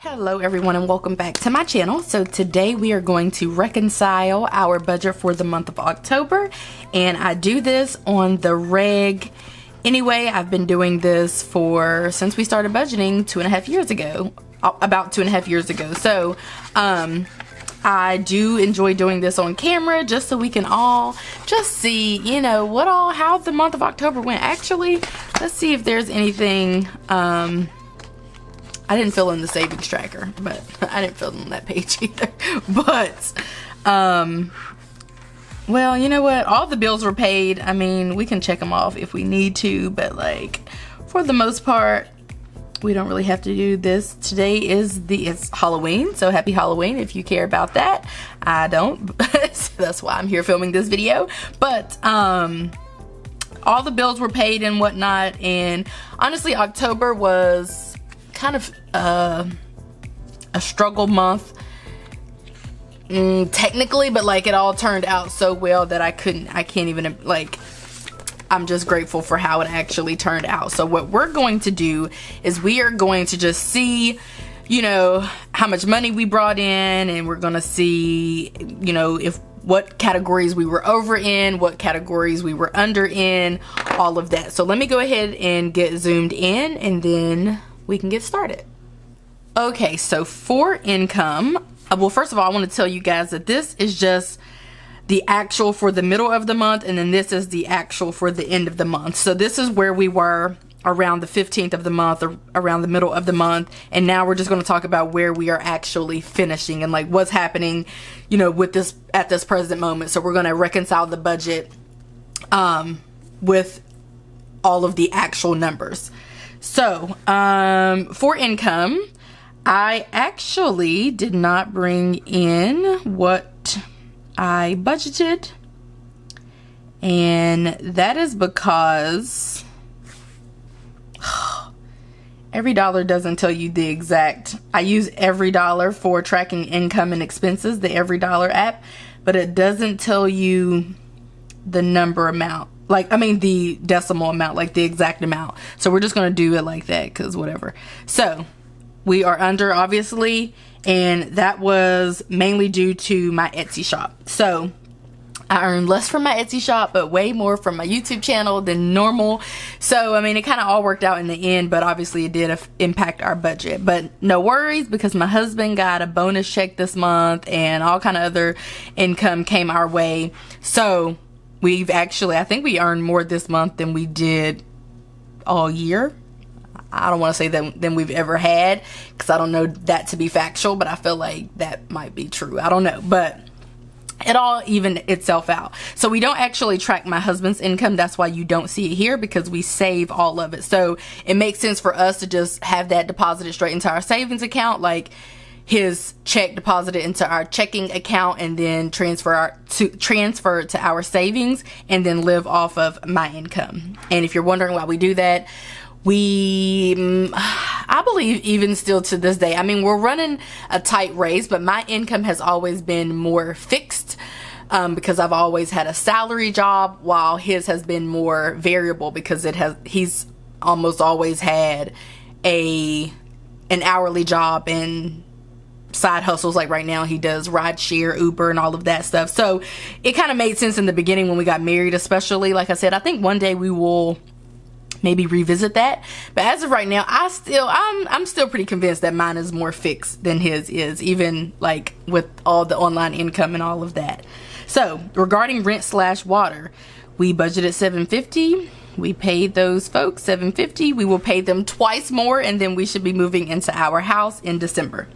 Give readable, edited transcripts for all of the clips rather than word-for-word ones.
Hello everyone and welcome back to my channel. So today we are going to reconcile our budget for the month of October, and I do this on the reg anyway. I've been doing this since we started budgeting 2.5 years ago, about 2.5 years ago. So I do enjoy doing this on camera just so we can all just see, you know, how the month of October went. Actually, let's see if there's anything. I didn't fill in the savings tracker, but I didn't fill in that page either. But, well, you know what? All the bills were paid. I mean, we can check them off if we need to, but like, for the most part, we don't really have to do this. Today is it's Halloween, so happy Halloween if you care about that. I don't, so that's why I'm here filming this video. But, all the bills were paid and whatnot, and honestly, October was kind of a struggle month technically, but like it all turned out so well that I can't even, like, I'm just grateful for how it actually turned out. So what we're going to do is we are going to just see, you know, how much money we brought in, and we're gonna see, you know, what categories we were over in, what categories we were under in, all of that. So let me go ahead and get zoomed in, and then we can get started. Okay, so for income, well, first of all, I want to tell you guys that this is just the actual for the middle of the month, and then this is the actual for the end of the month. So this is where we were around the 15th of the month, or around the middle of the month, and now we're just going to talk about where we are actually finishing and like what's happening, you know, with this at this present moment. So we're going to reconcile the budget with all of the actual numbers. So, for income, I actually did not bring in what I budgeted, and that is because every dollar doesn't tell you the exact. I use Every Dollar for tracking income and expenses, the Every Dollar app, but it doesn't tell you the number amount. Like, I mean, the decimal amount, like the exact amount. So we're just going to do it like that because whatever. So we are under, obviously, and that was mainly due to my Etsy shop. So I earned less from my Etsy shop, but way more from my YouTube channel than normal. So, I mean, it kind of all worked out in the end, but obviously it did impact our budget. But no worries, because my husband got a bonus check this month and all kind of other income came our way. So we've actually, I think we earned more this month than we did all year. I don't want to say than we've ever had, because I don't know that to be factual, but I feel like that might be true. I don't know, but it all evened itself out. So we don't actually track my husband's income. That's why you don't see it here, because we save all of it. So it makes sense for us to just have that deposited straight into our savings account, like his check deposited into our checking account, and then transfer to our savings, and then live off of my income. And if you're wondering why we do that, I believe even still to this day, I mean, we're running a tight race, but my income has always been more fixed because I've always had a salary job, while his has been more variable because he's almost always had an hourly job and side hustles. Like right now he does rideshare, Uber, and all of that stuff. So it kind of made sense in the beginning when we got married, especially. Like I said, I think one day we will maybe revisit that, but as of right now, I'm still pretty convinced that mine is more fixed than his is, even like with all the online income and all of that. So regarding rent/water, we budgeted $750. We paid those folks $750. We will pay them twice more, and then we should be moving into our house in December.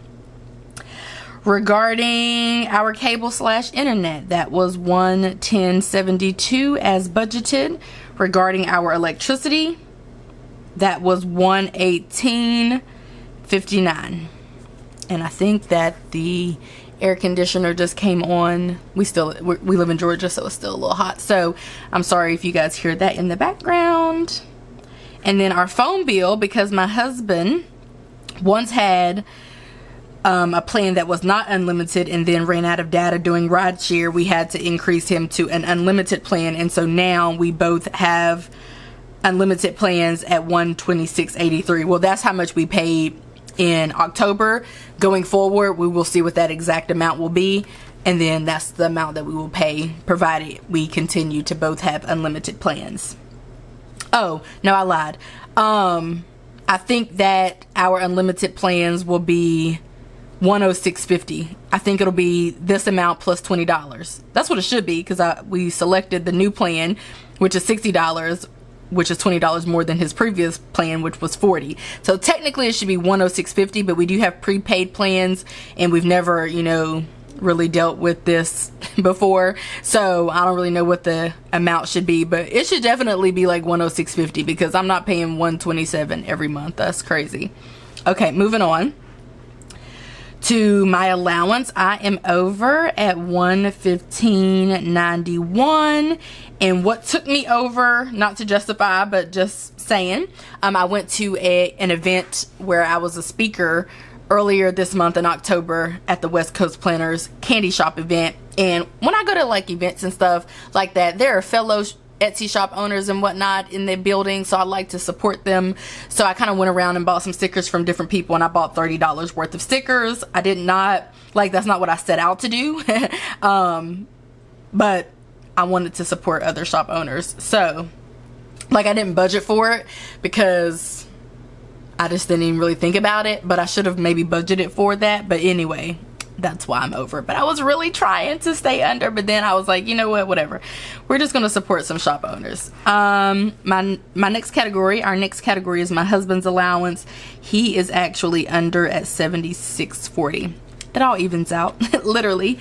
Regarding our cable/internet, that was $110.72 as budgeted. Regarding our electricity, that was $118.59. And I think that the air conditioner just came on. We live in Georgia, so it's still a little hot. So I'm sorry if you guys hear that in the background. And then our phone bill, because my husband once had a plan that was not unlimited and then ran out of data doing rideshare, we had to increase him to an unlimited plan, and so now we both have unlimited plans at $126.83. Well, that's how much we paid in October. Going forward, we will see what that exact amount will be, and then that's the amount that we will pay, provided we continue to both have unlimited plans. Oh, no, I lied. I think that our unlimited plans will be $106.50. I think it'll be this amount plus $20. That's what it should be, because we selected the new plan, which is $60, which is $20 more than his previous plan, which was $40. So technically it should be $106.50, but we do have prepaid plans, and we've never, you know, really dealt with this before, so I don't really know what the amount should be, but it should definitely be like $106.50, because I'm not paying $127 every month. That's crazy. Okay, moving on to my allowance. I am over at $115.91, and what took me over, not to justify, but just saying, I went to an event where I was a speaker earlier this month in October at the West Coast Planners Candy Shop event. And when I go to like events and stuff like that, there are fellow Etsy shop owners and whatnot in the building, so I like to support them. So I kind of went around and bought some stickers from different people, and I bought $30 worth of stickers. I did not, like, that's not what I set out to do. But I wanted to support other shop owners. So like, I didn't budget for it because I just didn't even really think about it, but I should have maybe budgeted for that. But anyway, that's why I'm over. But I was really trying to stay under, but then I was like, you know what, whatever. We're just going to support some shop owners. My next category, our next category is my husband's allowance. He is actually under at $76.40. It all evens out, literally.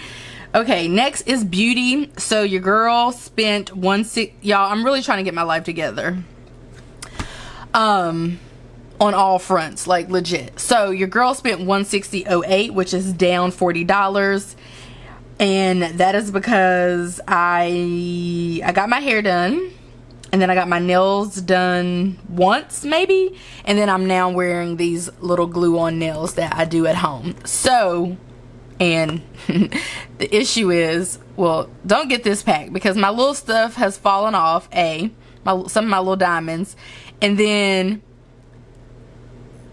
Okay, next is beauty. So your girl spent y'all, I'm really trying to get my life together. On all fronts, like legit. So your girl spent $160.08, which is down $40, and that is because I got my hair done, and then I got my nails done once maybe, and then I'm now wearing these little glue-on nails that I do at home. So, and the issue is, well, don't get this pack because my little stuff has fallen off. Some of my little diamonds, and then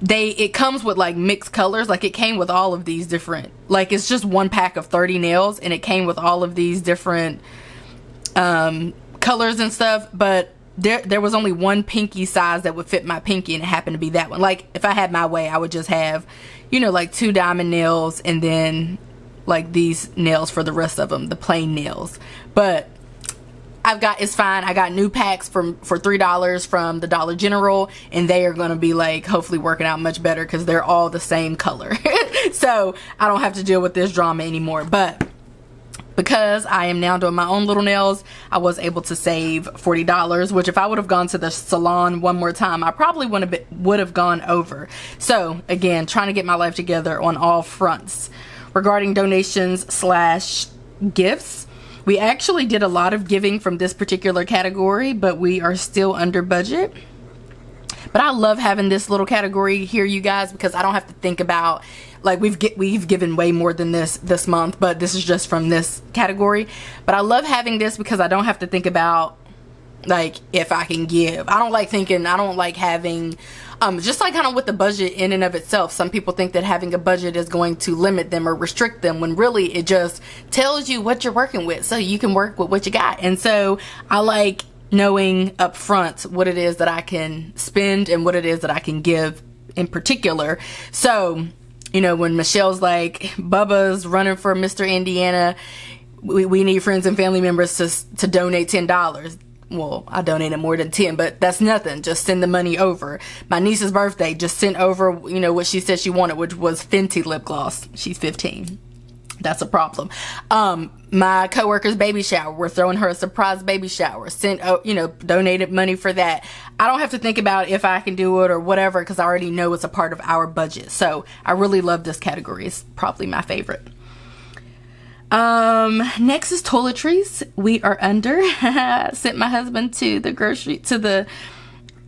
it comes with like mixed colors. Like, it came with all of these different, like, it's just one pack of 30 nails, and it came with all of these different colors and stuff, but there was only one pinky size that would fit my pinky, and it happened to be that one. Like, if I had my way, I would just have, you know, like 2 diamond nails, and then like these nails for the rest of them, the plain nails. But it's fine. I got new packs for $3 from the Dollar General, and they are going to be like hopefully working out much better because they're all the same color. So I don't have to deal with this drama anymore. But because I am now doing my own little nails, I was able to save $40, which if I would have gone to the salon one more time, I probably would have gone over. So again, trying to get my life together on all fronts. Regarding donations / gifts, we actually did a lot of giving from this particular category, but we are still under budget. But I love having this little category here, you guys, because I don't have to think about, like, we've given way more than this month, but this is just from this category. But I love having this because I don't have to think about, like, if I can give. I don't like having, just like kind of with the budget in and of itself. Some people think that having a budget is going to limit them or restrict them, when really it just tells you what you're working with, so you can work with what you got. And so I like knowing up front what it is that I can spend and what it is that I can give in particular. So, you know, when Michelle's like, Bubba's running for Mr. Indiana, we need friends and family members to donate $10. Well, I donated more than 10, but that's nothing. Just send the money over. My niece's birthday, just sent over, you know, what she said she wanted, which was Fenty lip gloss. She's 15. That's a problem. My coworker's baby shower, we're throwing her a surprise baby shower. Donated money for that. I don't have to think about if I can do it or whatever, because I already know it's a part of our budget. So I really love this category. It's probably my favorite. Next is toiletries. We are under. Sent my husband to the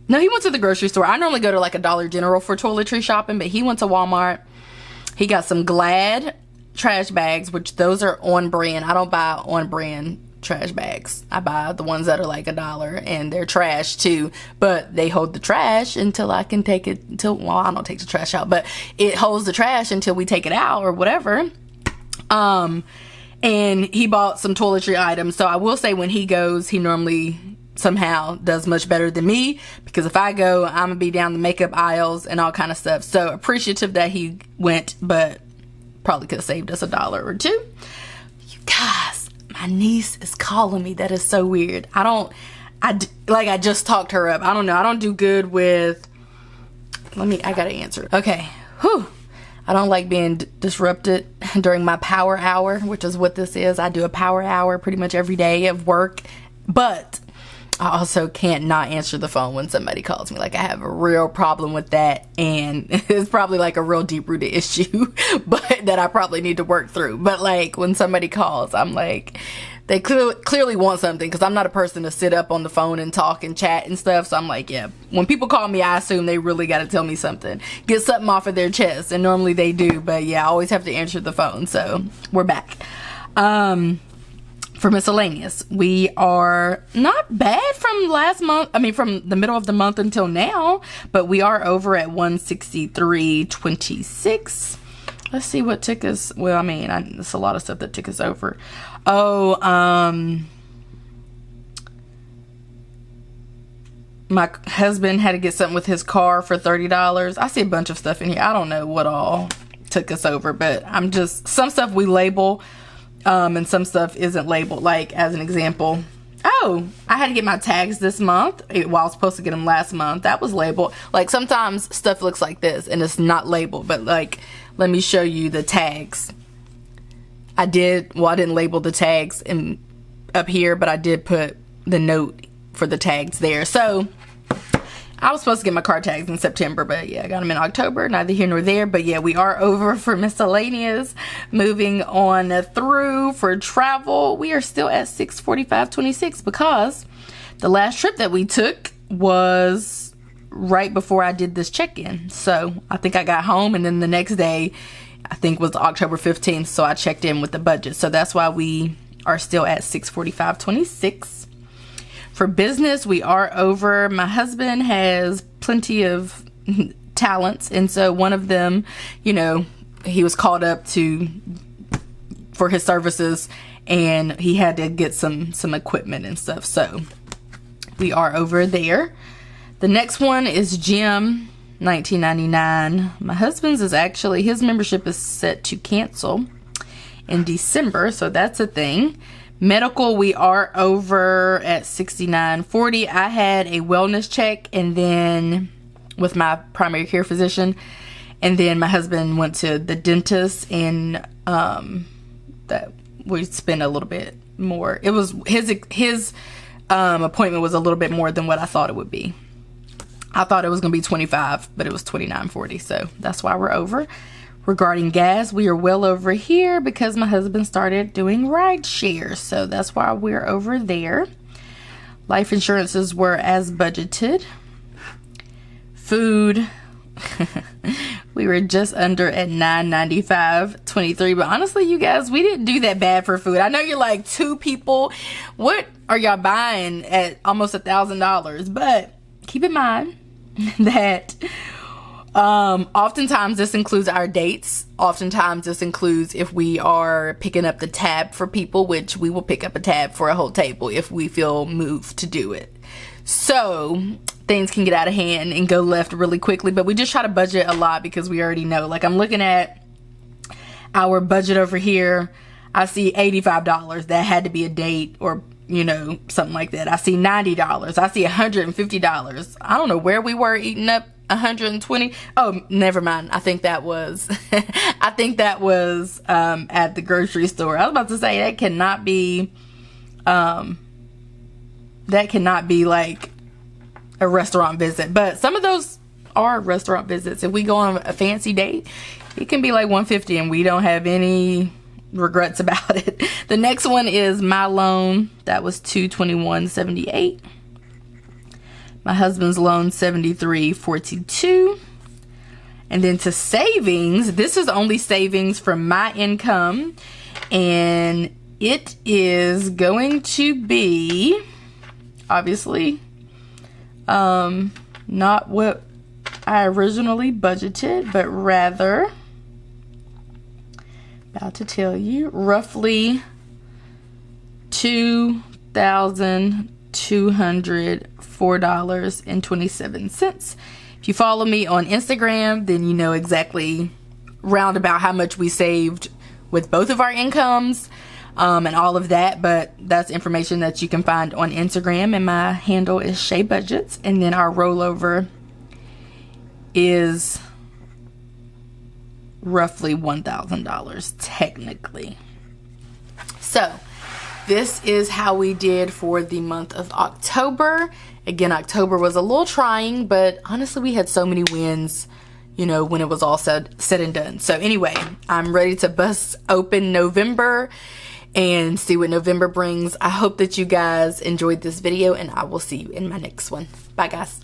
he went to the grocery store. I normally go to like a Dollar General for toiletry shopping, but he went to Walmart. He got some Glad trash bags, which those are on brand. I don't buy on brand trash bags. I buy the ones that are like $1 and they're trash too, but they hold the trash until I can take it until, well, I don't take the trash out, but it holds the trash until we take it out or whatever. And he bought some toiletry items. So I will say when he goes, he normally somehow does much better than me, because if I go, I'm gonna be down the makeup aisles and all kind of stuff. So appreciative that he went, but probably could have saved us $1 or $2. You guys, my niece is calling me. That is so weird. I just talked her up. I don't know. I don't do good with, I gotta answer. Okay. Whew. I don't like being disrupted during my power hour, which is what this is. I do a power hour pretty much every day of work, but I also can't not answer the phone when somebody calls me. Like, I have a real problem with that, and it's probably like a real deep-rooted issue, but that I probably need to work through. But like, when somebody calls, I'm like, they clearly want something, because I'm not a person to sit up on the phone and talk and chat and stuff. So I'm like, yeah, when people call me, I assume they really got to tell me something, get something off of their chest, and normally they do. But yeah, I always have to answer the phone. So we're back. For miscellaneous, we are not bad from last month. I mean, from the middle of the month until now, but we are over at 163.26. Let's see what took us. Well, I mean, it's a lot of stuff that took us over. Oh, my husband had to get something with his car for $30. I see a bunch of stuff in here. I don't know what all took us over, but some stuff we label, and some stuff isn't labeled. Like, as an example, oh, I had to get my tags this month. Well, I was supposed to get them last month. That was labeled. Like, sometimes stuff looks like this and it's not labeled, but like, let me show you the tags. I didn't label the tags up here, but I did put the note for the tags there. So I was supposed to get my car tags in September, but yeah, I got them in October. Neither here nor there. But yeah, we are over for miscellaneous. Moving on through for travel, we are still at $645.26, because the last trip that we took was right before I did this check-in. So I think I got home, and then the next day, I think was October 15th. So I checked in with the budget. So that's why we are still at $645.26. For business, we are over. My husband has plenty of talents, and so one of them, you know, he was called up for his services, and he had to get some equipment and stuff. So we are over there. The next one is gym, $19.99. My husband's is actually, his membership is set to cancel in December, so that's a thing. Medical, we are over at $69.40. I had a wellness check, and then with my primary care physician, and then my husband went to the dentist, and that we spent a little bit more. It was his appointment was a little bit more than what I thought it would be. I thought it was gonna be $25, but it was $29.40, so that's why we're over. Regarding gas, we are well over here because my husband started doing ride shares, so that's why we're over there. Life insurances were as budgeted. Food, we were just under at $9.95.23, but honestly, you guys, we didn't do that bad for food. I know you're like, 2 people, what are y'all buying at almost $1,000? But keep in mind that oftentimes this includes our dates. Oftentimes this includes if we are picking up the tab for people, which we will pick up a tab for a whole table if we feel moved to do it. So things can get out of hand and go left really quickly, but we just try to budget a lot because we already know. Like, I'm looking at our budget over here. I see $85. That had to be a date or, you know, something like that. I see $90. I see $150. I don't know where we were eating up $120. Oh, never mind. I think that was at the grocery store. I was about to say that cannot be like a restaurant visit, but some of those are restaurant visits. If we go on a fancy date, it can be like $150 and we don't have any regrets about it. The next one is my loan. That was $221.78. My husband's loan, $73.42. And then to savings, this is only savings from my income, and it is going to be, obviously, not what I originally budgeted, but rather, about to tell you, roughly $2,204.27. If you follow me on Instagram, then you know exactly roundabout how much we saved with both of our incomes, and all of that. But that's information that you can find on Instagram, and my handle is Shay Budgets, and then our rollover is roughly $1,000 technically. So this is how we did for the month of October. Again, October was a little trying, but honestly we had so many wins, you know, when it was all said and done. So anyway, I'm ready to bust open November and see what November brings. I hope that you guys enjoyed this video, and I will see you in my next one. Bye guys.